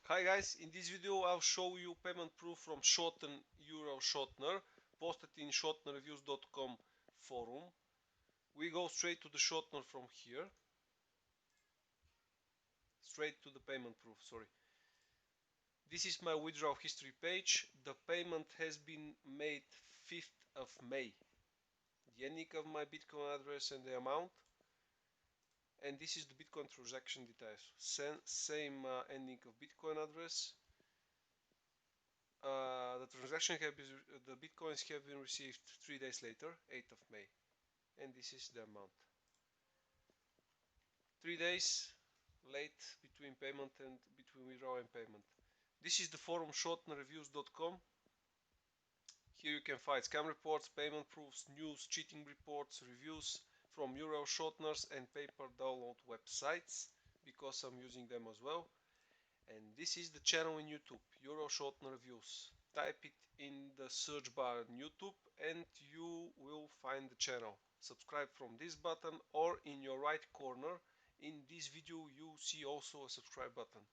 Hi guys, in this video I'll show you payment proof from Shortener posted in shortenerreviews.com forum. We go straight to the Shortener from here, straight to the payment proof, sorry. This is my withdrawal history page. The payment has been made 5th of May. The ending of my Bitcoin address and the amount. And this is the Bitcoin transaction details. Same ending of Bitcoin address. The bitcoins have been received 3 days later, 8th of May, and this is the amount. 3 days late between payment and between withdrawal and payment. This is the forum shortenerreviews.com. Here you can find scam reports, payment proofs, news, cheating reports, reviews from Euro shorteners and paper download websites, because I'm using them as well. And this is the channel in YouTube, Euro Shortener Reviews. Type it in the search bar on YouTube and you will find the channel. Subscribe from this button, or in your right corner in this video you see also a subscribe button.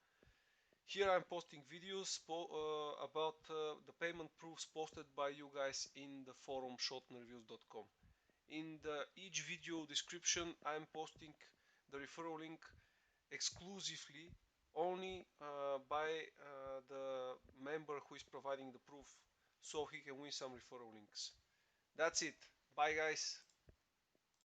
Here I'm posting videos about the payment proofs posted by you guys in the forum shortenerreviews.com. In each video description I'm posting the referral link exclusively only by the member who is providing the proof, so he can win some referral links. That's it. Bye guys.